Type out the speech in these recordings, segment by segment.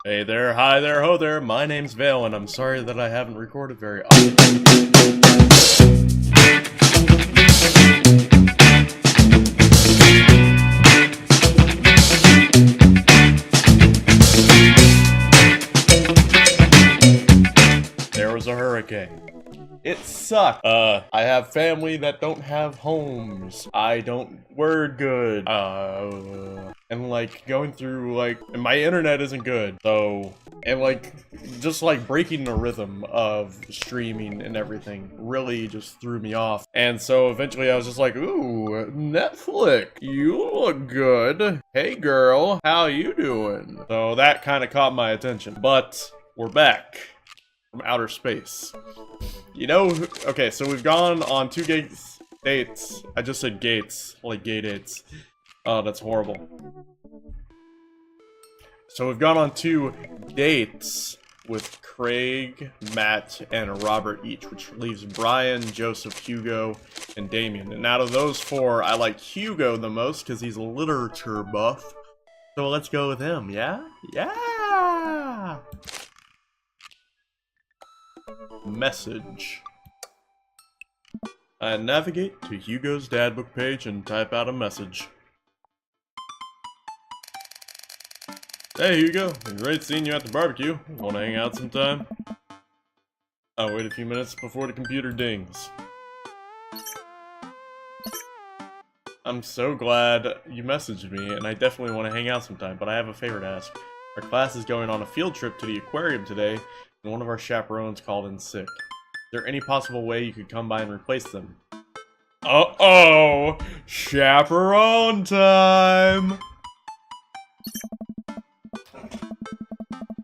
Hey there, hi there, ho there, my name's Vale, and I'm sorry that I haven't recorded very often. There was a hurricane. It sucked. I have family that don't have homes. I don't word good. And like going through and my internet isn't good. So, and just breaking the rhythm of streaming and everything really just threw me off. And so eventually I was just like, ooh, Netflix, you look good. Hey girl, how you doing? So that kind of caught my attention. But we're back from outer space. You know, okay, so we've gone on 2 dates. I just said gates, like gay dates. Oh, that's horrible. So we've gone on 2 dates with Craig, Matt, and Robert each, which leaves Brian, Joseph, Hugo, and Damien. And out of those 4, I like Hugo the most because he's a literature buff. So let's go with him, yeah? Yeah! Message. I navigate to Hugo's dadbook page and type out a message. Hey Hugo, great seeing you at the barbecue. Wanna hang out sometime? I'll wait a few minutes before the computer dings. I'm so glad you messaged me, and I definitely want to hang out sometime, but I have a favor to ask. Our class is going on a field trip to the aquarium today, and one of our chaperones called in sick. Is there any possible way you could come by and replace them? Uh-oh! Chaperone time!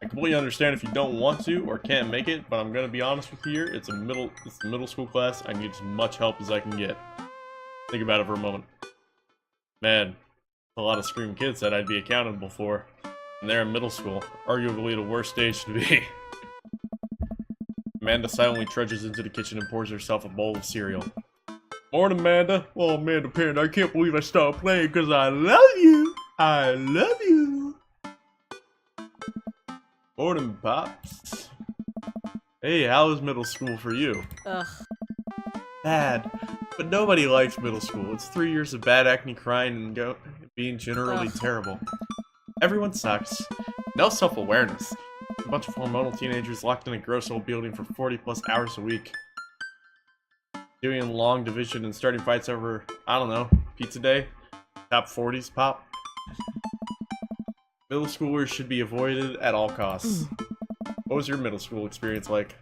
I completely understand if you don't want to or can't make it, but I'm gonna be honest with you here, it's a middle school class. I need as much help as I can get. Think about it for a moment. Man, a lot of screaming kids that I'd be accountable for. And they're in middle school, arguably the worst age to be. Amanda silently trudges into the kitchen and pours herself a bowl of cereal. Morning, Amanda. Oh, Amanda Parent, I can't believe I stopped playing because I love you. I love you. Morning, Pops. Hey, how is middle school for you? Ugh. Bad. But nobody likes middle school. It's 3 years of bad acne, crying, and being generally terrible. Everyone sucks. No self-awareness. A bunch of hormonal teenagers locked in a gross old building for 40+ hours a week. Doing long division and starting fights over, I don't know, pizza day? Top 40s pop? Middle schoolers should be avoided at all costs. What was your middle school experience like?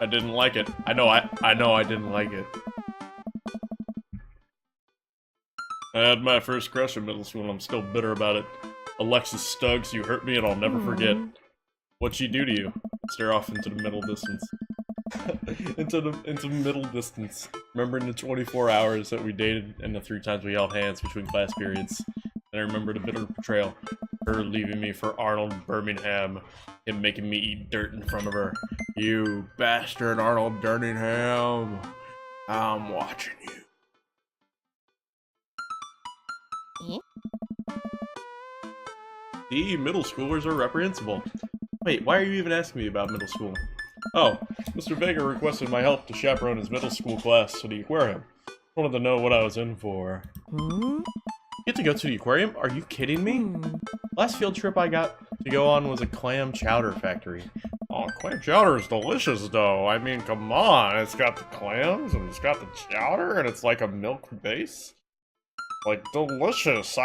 I didn't like it. I know I didn't like it. I had my first crush in middle school and I'm still bitter about it. Alexis Stuggs, you hurt me and I'll never forget. What'd she do to you? Stare off into the middle distance. into middle distance. Remembering the 24 hours that we dated and the 3 times we held hands between class periods. And I remember the bitter betrayal. Her leaving me for Arnold Birmingham. Him making me eat dirt in front of her. You bastard Arnold Birmingham. I'm watching you. See, middle schoolers are reprehensible. Wait, why are you even asking me about middle school? Oh, Mr. Vega requested my help to chaperone his middle school class to the aquarium. Wanted to know what I was in for. You get to go to the aquarium? Are you kidding me? Last field trip I got to go on was a clam chowder factory. Oh, clam chowder is delicious though. I mean, come on. It's got the clams and it's got the chowder and it's like a milk base. Like, delicious.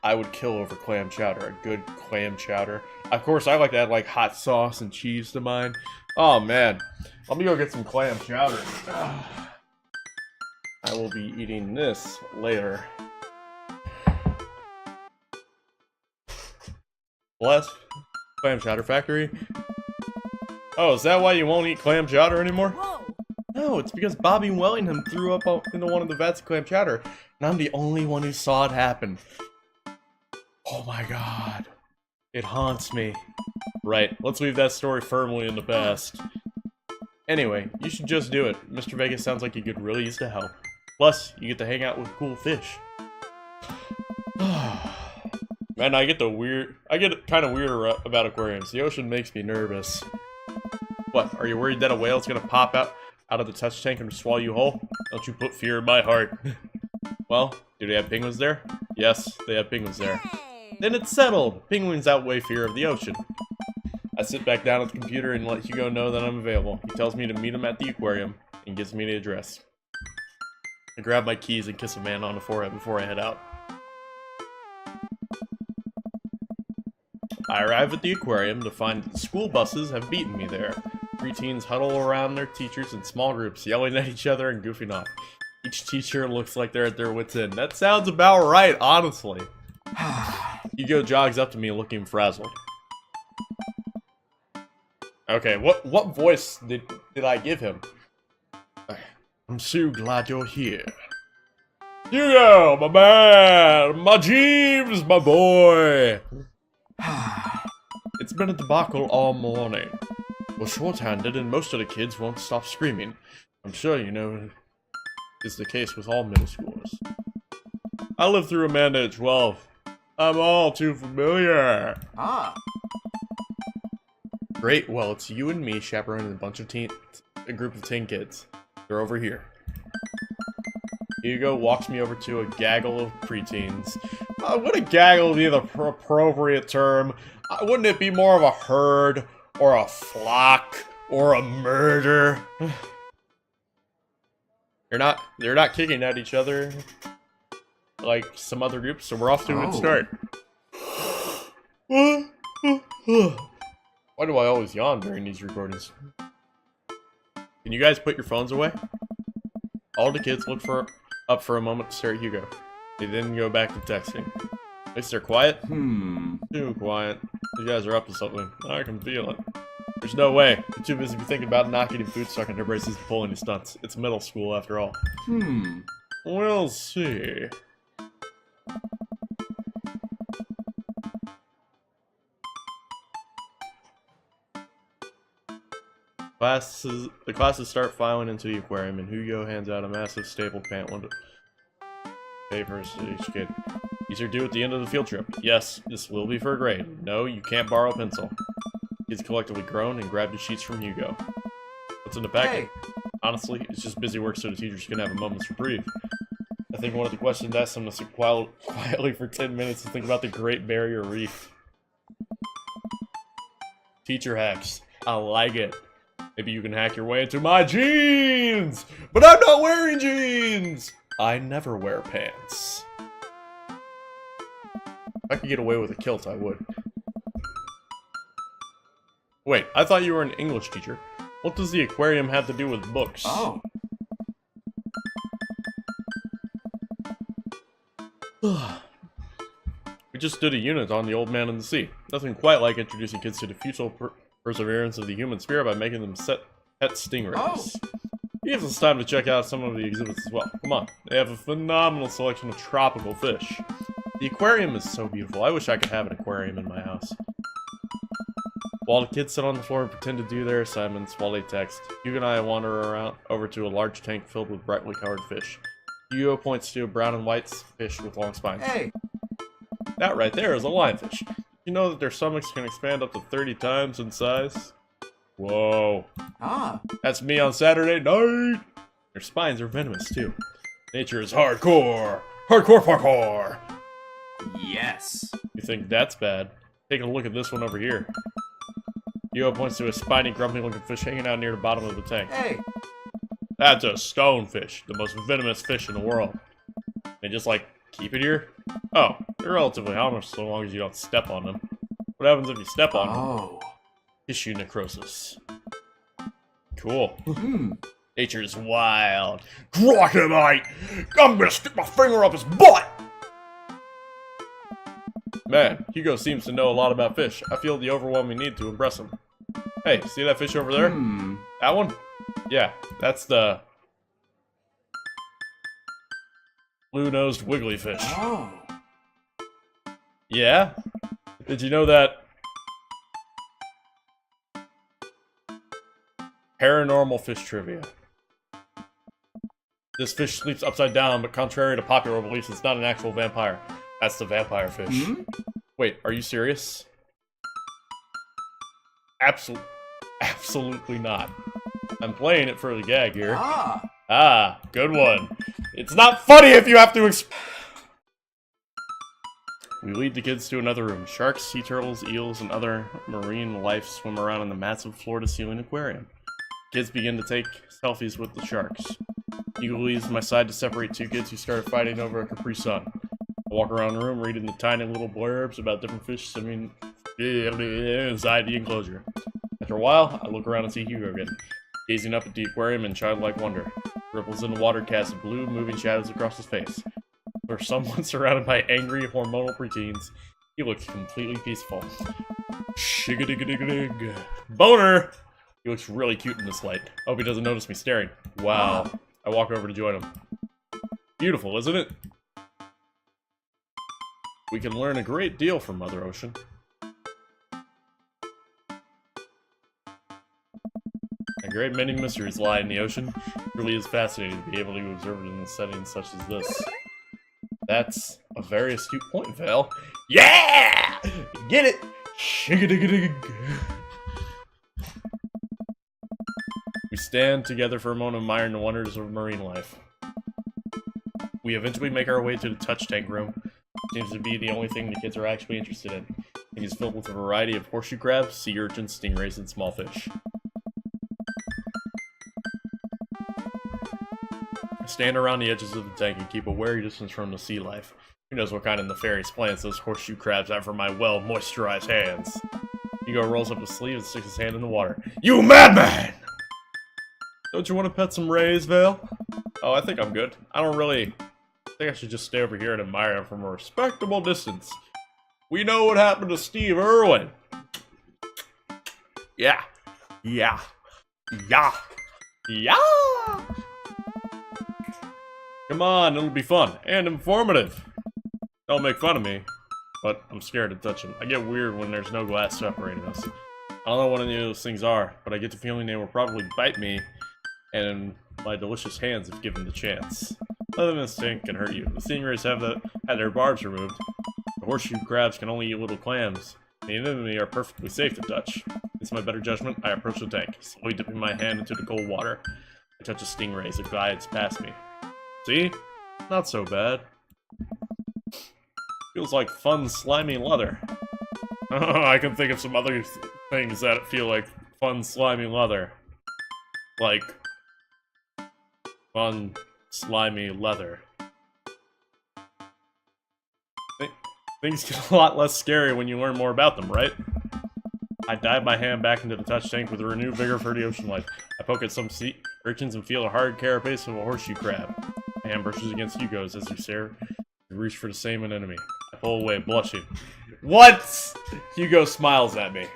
I would kill over clam chowder, a good clam chowder. Of course, I like to add like hot sauce and cheese to mine. Oh man, let me go get some clam chowder. I will be eating this later. Bless clam chowder factory. Oh, is that why you won't eat clam chowder anymore? Whoa. No, it's because Bobby Wellingham threw up into one of the vats of clam chowder, and I'm the only one who saw it happen. Oh my god. It haunts me. Right, let's leave that story firmly in the past. Anyway, you should just do it. Mr. Vegas sounds like you could really use the help. Plus, you get to hang out with cool fish. Man, I get kind of weird about aquariums. The ocean makes me nervous. What, are you worried that a whale's gonna pop out of the touch tank and swallow you whole? Don't you put fear in my heart. Well, do they have penguins there? Yes, they have penguins there. Then it's settled! Penguins outweigh fear of the ocean. I sit back down at the computer and let Hugo know that I'm available. He tells me to meet him at the aquarium and gives me the address. I grab my keys and kiss a man on the forehead before I head out. I arrive at the aquarium to find that the school buses have beaten me there. Preteens huddle around their teachers in small groups, yelling at each other and goofing off. Each teacher looks like they're at their wits' end. That sounds about right, honestly. Hugo jogs up to me looking frazzled. Okay, what voice did I give him? I'm so glad you're here. Hugo, my man! My Jeeves, my boy! It's been a debacle all morning. We're short-handed and most of the kids won't stop screaming. I'm sure you know is the case with all middle schoolers. I lived through Amanda at 12. I'm all too familiar. Great, well, it's you and me chaperoning a group of 10 kids. They're over here. Hugo walks me over to a gaggle of preteens. Would a gaggle be the appropriate term? Wouldn't it be more of a herd, or a flock, or a murder? They're not kicking at each other like some other groups, so we're off to a good start. Why do I always yawn during these recordings? Can you guys put your phones away? All the kids look up for a moment to stare at Hugo. They then go back to texting. At least they're quiet? Too quiet. You guys are up to something. I can feel it. There's no way. They're too busy thinking about not getting food stuck in their braces and pulling these stunts. It's middle school after all. We'll see. The classes start filing into the aquarium, and Hugo hands out a massive staple pamphlet of papers to each kid. These are due at the end of the field trip. Yes, this will be for a grade. No, you can't borrow a pencil. Kids collectively groan and grab the sheets from Hugo. What's in the packet? Hey. Honestly, it's just busy work so the teachers can have a moment's reprieve. I think one of the questions asked them to sit quietly for 10 minutes to think about the Great Barrier Reef. Teacher hacks. I like it. Maybe you can hack your way into my jeans! But I'm not wearing jeans! I never wear pants. If I could get away with a kilt, I would. Wait, I thought you were an English teacher. What does the aquarium have to do with books? Oh. We just did a unit on the Old Man in the Sea. Nothing quite like introducing kids to the futile perseverance of the human spirit by making them pet stingrays. Oh. It gives us time to check out some of the exhibits as well. Come on, they have a phenomenal selection of tropical fish. The aquarium is so beautiful. I wish I could have an aquarium in my house. While the kids sit on the floor and pretend to do their assignments while they text, Hugo and I wander around over to a large tank filled with brightly colored fish. Hugo points to a brown and white fish with long spines. Hey! That right there is a lionfish. You know that their stomachs can expand up to 30 times in size? Whoa. Ah. That's me on Saturday night! Their spines are venomous too. Nature is hardcore! Hardcore parkour! Yes. You think that's bad? Take a look at this one over here. Hugo points to a spiny, grumpy-looking fish hanging out near the bottom of the tank. Hey! That's a stonefish, the most venomous fish in the world. They just, like, keep it here? Oh, they're relatively harmless so long as you don't step on them. What happens if you step on them? Tissue necrosis. Cool. Nature's wild. Crocodile! I'm gonna stick my finger up his butt! Man, Hugo seems to know a lot about fish. I feel the overwhelming need to impress him. Hey, see that fish over there? That one? Yeah, that's the blue-nosed wiggly fish. Oh. Yeah? Did you know that paranormal fish trivia? This fish sleeps upside down, but contrary to popular beliefs, it's not an actual vampire. That's the vampire fish. Wait, are you serious? Absolutely not. I'm playing it for the gag here. Ah, good one. It's not funny if you have to We lead the kids to another room. Sharks, sea turtles, eels, and other marine life swim around in the massive floor-to-ceiling aquarium. Kids begin to take selfies with the sharks. Hugo leaves my side to separate two kids who started fighting over a Capri Sun. I walk around the room reading the tiny little blurbs about different fish swimming inside the enclosure. After a while, I look around and see Hugo again, gazing up at the aquarium in childlike wonder. Ripples in the water cast blue, moving shadows across his face. For someone surrounded by angry, hormonal preteens, he looks completely peaceful. Shigga-digga-digga-dig. Boner! He looks really cute in this light. Hope he doesn't notice me staring. Wow. I walk over to join him. Beautiful, isn't it? We can learn a great deal from Mother Ocean. A great many mysteries lie in the ocean. It really is fascinating to be able to observe it in a setting such as this. That's a very astute point, Val. Yeah! Get it? Shigga-digga-dig. We stand together for a moment admiring the wonders of marine life. We eventually make our way to the touch tank room. Seems to be the only thing the kids are actually interested in. It is filled with a variety of horseshoe crabs, sea urchins, stingrays, and small fish. Stand around the edges of the tank and keep a wary distance from the sea life. Who knows what kind of nefarious plans those horseshoe crabs have for my well-moisturized hands. Hugo rolls up his sleeve and sticks his hand in the water. You madman! Don't you want to pet some rays, Vale? Oh, I think I'm good. I think I should just stay over here and admire him from a respectable distance. We know what happened to Steve Irwin. Yeah. Yeah. Yeah. Yeah! Come on, it'll be fun and informative. Don't make fun of me, but I'm scared to touch them. I get weird when there's no glass separating us. I don't know what any of those things are, but I get the feeling they will probably bite me and my delicious hands if given the chance. Other than stink can hurt you. The stingrays had their barbs removed. The horseshoe crabs can only eat little clams. The enemy are perfectly safe to touch. Against my better judgment, I approach the tank, slowly dipping my hand into the cold water. I touch a stingray as it glides past me. See? Not so bad. Feels like fun, slimy leather. I can think of some other things that feel like fun, slimy leather. Like fun, slimy leather. Things get a lot less scary when you learn more about them, right? I dive my hand back into the touch tank with a renewed vigor for the ocean life. I poke at some sea urchins and feel a hard carapace of a horseshoe crab. My hand brushes against Hugo's as we stare. We reach for the same enemy. I pull away, blushing. What? Hugo smiles at me.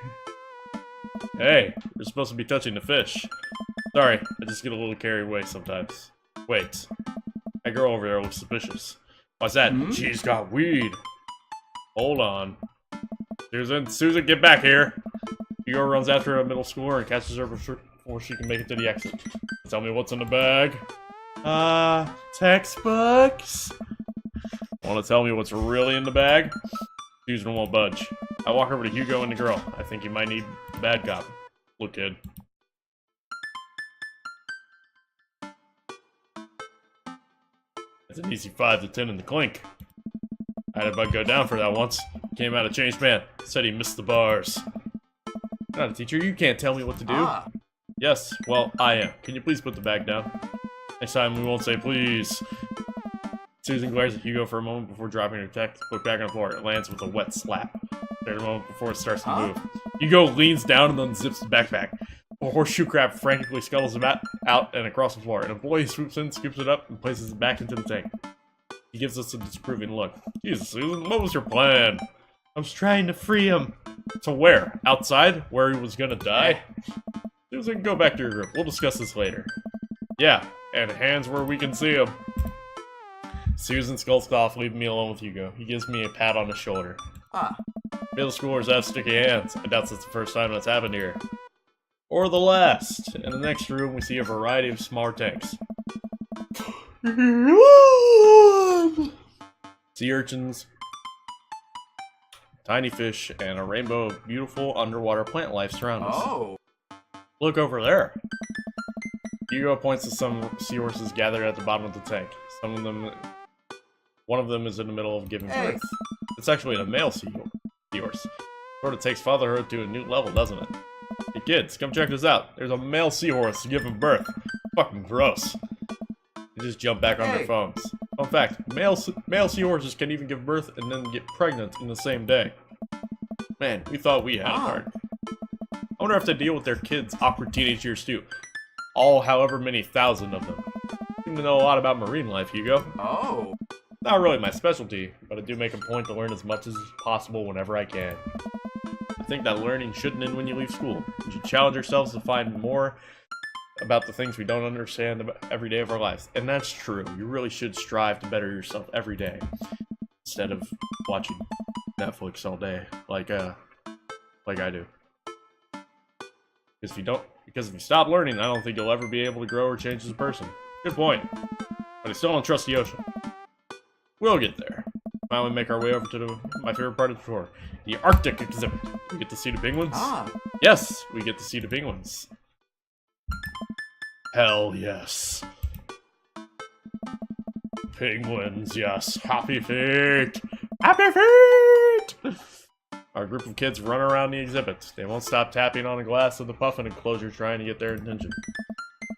Hey, we're supposed to be touching the fish. Sorry, I just get a little carried away sometimes. Wait. That girl over there looks suspicious. What's that? She's got weed. Hold on. Susan, get back here. Hugo runs after a middle schooler and catches her before she can make it to the exit. Tell me what's in the bag. Textbooks? Want to tell me what's really in the bag? Susan won't budge. I walk over to Hugo and the girl. I think you might need a bad cop. Look, kid. It's an easy 5 to 10 in the clink. I had a bug go down for that once. Came out a changed man. Said he missed the bars. I'm not a teacher. You can't tell me what to do. Yes, well, I am. Can you please put the bag down? Next time we won't say please. Susan glares at Hugo for a moment before dropping her textbook back on the floor. It lands with a wet slap. There a moment before it starts to move. Hugo leans down and unzips his backpack. A horseshoe crab frantically scuttles out and across the floor. An employee swoops in, scoops it up, and places it back into the tank. He gives us a disapproving look. Jesus, Susan, what was your plan? I was trying to free him. To where? Outside? Where he was gonna die? Susan, go back to your group. We'll discuss this later. Yeah, and hands where we can see him. Susan skulks off, leaving me alone with Hugo. He gives me a pat on the shoulder. Middle schoolers have sticky hands. I doubt that's the first time that's happened here. Or the last. In the next room, we see a variety of smaller tanks. Sea urchins, tiny fish, and a rainbow of beautiful underwater plant life surround us. Oh. Look over there. Hugo points to some seahorses gathered at the bottom of the tank. One of them is in the middle of giving birth. It's actually a male seahorse. Sort of takes fatherhood to a new level, doesn't it? Hey kids, come check this out. There's a male seahorse giving birth. Fucking gross. They just jump back on their phones. Fun fact, male seahorses can even give birth and then get pregnant in the same day. Man, we thought we had it hard. I wonder if they deal with their kids' awkward teenage years too. All however many thousand of them. Seem to know a lot about marine life, Hugo. Oh. Not really my specialty, but I do make a point to learn as much as possible whenever I can. I think that learning shouldn't end when you leave school. You should challenge yourselves to find more about the things we don't understand about every day of our lives. And that's true. You really should strive to better yourself every day. Instead of watching Netflix all day like I do. Because if you stop learning, I don't think you'll ever be able to grow or change as a person. Good point. But I still don't trust the ocean. We'll get there. Finally make our way over to my favorite part of the tour. The Arctic exhibit. We get to see the penguins? Yes, we get to see the penguins. Hell yes. Penguins, yes. Happy feet! Happy feet! Our group of kids run around the exhibit. They won't stop tapping on the glass of the puffin enclosure trying to get their attention.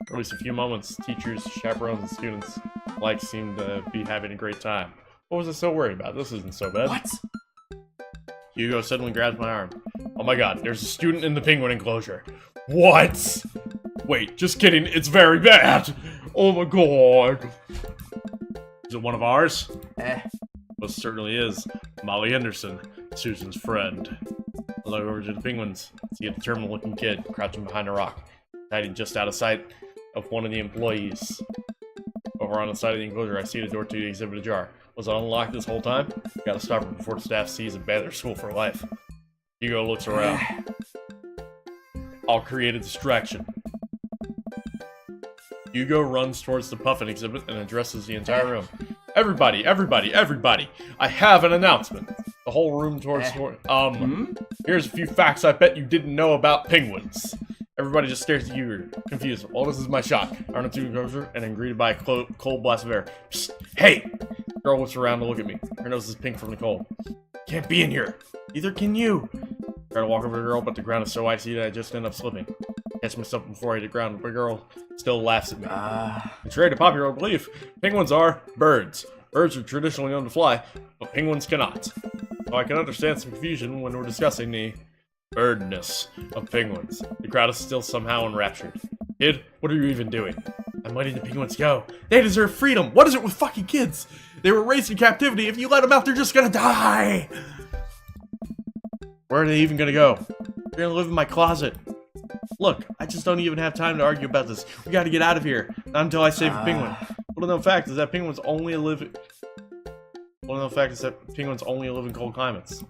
For at least a few moments, teachers, chaperones, and students alike seem to be having a great time. What was I so worried about? This isn't so bad. What? Hugo suddenly grabs my arm. Oh my god, there's a student in the penguin enclosure. What? Wait, just kidding, it's very bad! Oh my god. Is it one of ours? Most certainly is. Molly Henderson, Susan's friend. I look over to the penguins. See a determined-looking kid crouching behind a rock, hiding just out of sight of one of the employees. Over on the side of the enclosure, I see the door to the exhibit ajar. Was it unlocked this whole time? Gotta stop it before the staff sees and ban their school for life. Hugo looks around. I'll create a distraction. Hugo runs towards the puffin exhibit and addresses the entire room. Everybody, everybody, everybody! I have an announcement. The whole room towards here's a few facts I bet you didn't know about penguins. Everybody just stares at you, confused. Well, this is my shot. I run into the enclosure and am greeted by a cold blast of air. Psst, hey! Girl whips around to look at me. Her nose is pink from the cold. Can't be in here. Neither can you. Try to walk over to the girl, but the ground is so icy that I just end up slipping. Catch myself before I hit the ground, but the girl still laughs at me. Contrary to popular belief, penguins are birds. Birds are traditionally known to fly, but penguins cannot. So I can understand some confusion when we're discussing the birdness of penguins. The crowd is still somehow enraptured. Kid, what are you even doing? I'm letting the penguins go. They deserve freedom. What is it with fucking kids? They were raised in captivity. If you let them out, they're just gonna die. Where are they even gonna go? They're gonna live in my closet. Look, I just don't even have time to argue about this. We gotta get out of here. Not until I save a penguin. One of the facts is that penguins only live in cold climates.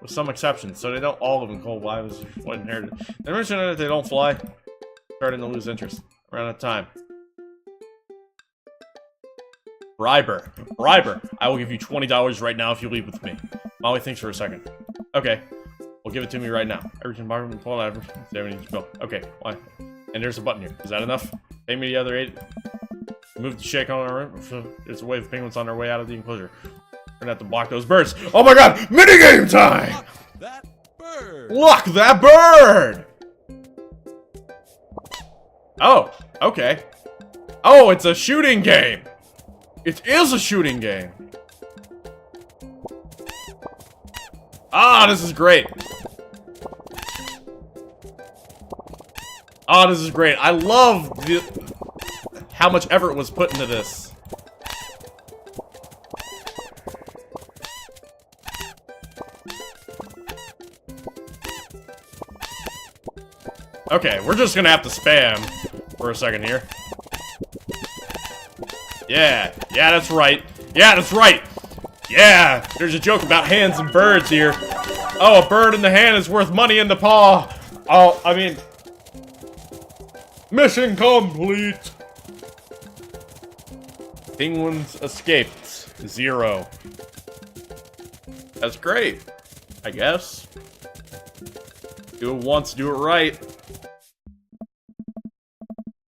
With some exceptions. So they don't all live in cold climates. What inherited. They mentioned that they don't fly. Starting to lose interest. Around that time. Briber. I will give you $20 right now if you leave with me. Molly thinks for a second. Okay. Well, give it to me right now. Everything pull out. Okay, why? And there's a button here. Is that enough? Pay me the other 8. Move the shake on our room. There's a wave of penguins on their way out of the enclosure. We're gonna have to block those birds. Oh my god! Minigame time! Lock that bird! Lock that bird! Oh, okay. Oh, it's a shooting game! It is a shooting game! Ah, this is great! Oh, this is great. I love how much effort was put into this. Okay, we're just gonna have to spam for a second here. Yeah, that's right. Yeah, that's right. Yeah, there's a joke about hands and birds here. Oh, a bird in the hand is worth money in the paw. Oh, I mean... Mission complete! Penguins escaped. 0. That's great. I guess. Do it once, do it right.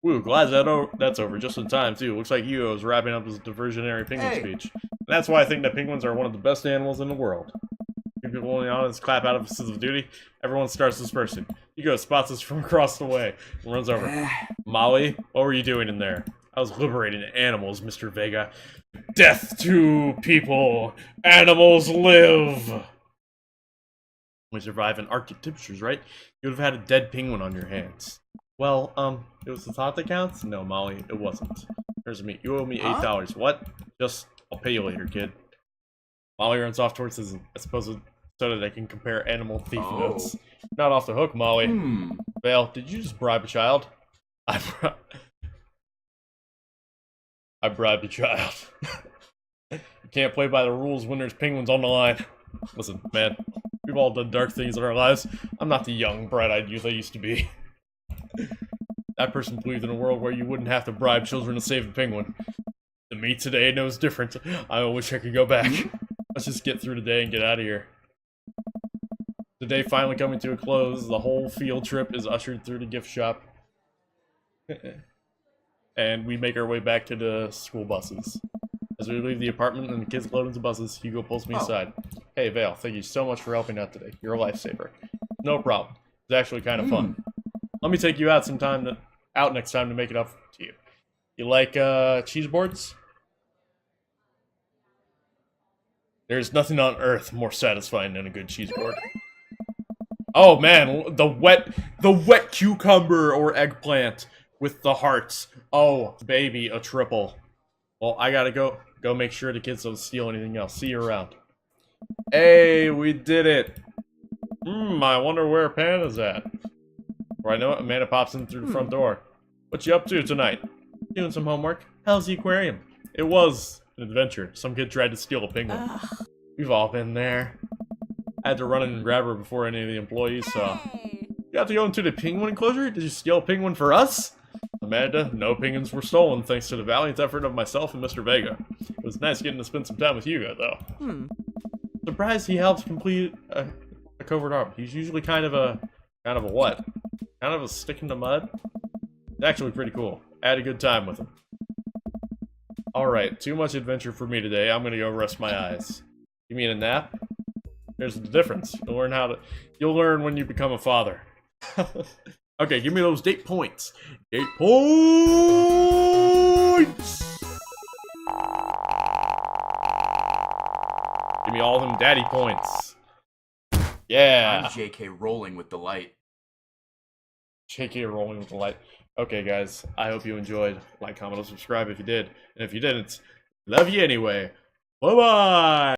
Woo, glad that's over just in time, too. Looks like Hugo is wrapping up his diversionary penguin speech. And that's why I think that penguins are one of the best animals in the world. People in the audience clap out of a sense of duty. Everyone starts dispersing. Hugo spots us from across the way and runs over. Molly, what were you doing in there? I was liberating animals, Mr. Vega. Death to people! Animals live! We survive in Arctic temperatures, right? You would have had a dead penguin on your hands. Well, it was the thought that counts? No, Molly, it wasn't. Here's me. You owe me $8. What? I'll pay you later, kid. Molly runs off towards his, I suppose, so that I can compare animal thief notes. Not off the hook, Molly. Vale, did you just bribe a child? I bribed a child. You can't play by the rules when there's penguins on the line. Listen, man, we've all done dark things in our lives. I'm not the young, bright-eyed youth I used to be. That person believed in a world where you wouldn't have to bribe children to save a penguin. To me today knows different. I wish I could go back. Let's just get through today and get out of here. The day finally coming to a close, the whole field trip is ushered through the gift shop. And we make our way back to the school buses. As we leave the apartment and the kids load into buses, Hugo pulls me aside. Hey Vale, thank you so much for helping out today. You're a lifesaver. No problem. It's actually kind of fun. Let me take you out next time to make it up to you. You like cheese boards? There's nothing on earth more satisfying than a good cheese board. Oh man, the wet cucumber or eggplant with the hearts. Oh, baby, a triple. Well, I gotta go make sure the kids don't steal anything else. See you around. Hey, we did it. I wonder where Panda's at. Or I know it, Amanda pops in through the front door. What you up to tonight? Doing some homework. How's the aquarium? It was an adventure. Some kid tried to steal a penguin. We've all been there. I had to run in and grab her before any of the employees saw. You have to go into the penguin enclosure? Did you steal a penguin for us? Amanda, no penguins were stolen thanks to the valiant effort of myself and Mr. Vega. It was nice getting to spend some time with Hugo, though. Surprised he helped complete a covert arm. He's usually kind of a what? Kind of a stick in the mud? It's actually pretty cool. I had a good time with him. Alright, too much adventure for me today. I'm gonna go rest my eyes. You mean a nap? There's the difference. You'll learn when you become a father. Okay, give me those date points. Date points! Give me all them daddy points. Yeah. I'm JK rolling with delight. JK rolling with delight. Okay, guys. I hope you enjoyed. Like, comment, and subscribe if you did. And if you didn't, love you anyway. Bye-bye!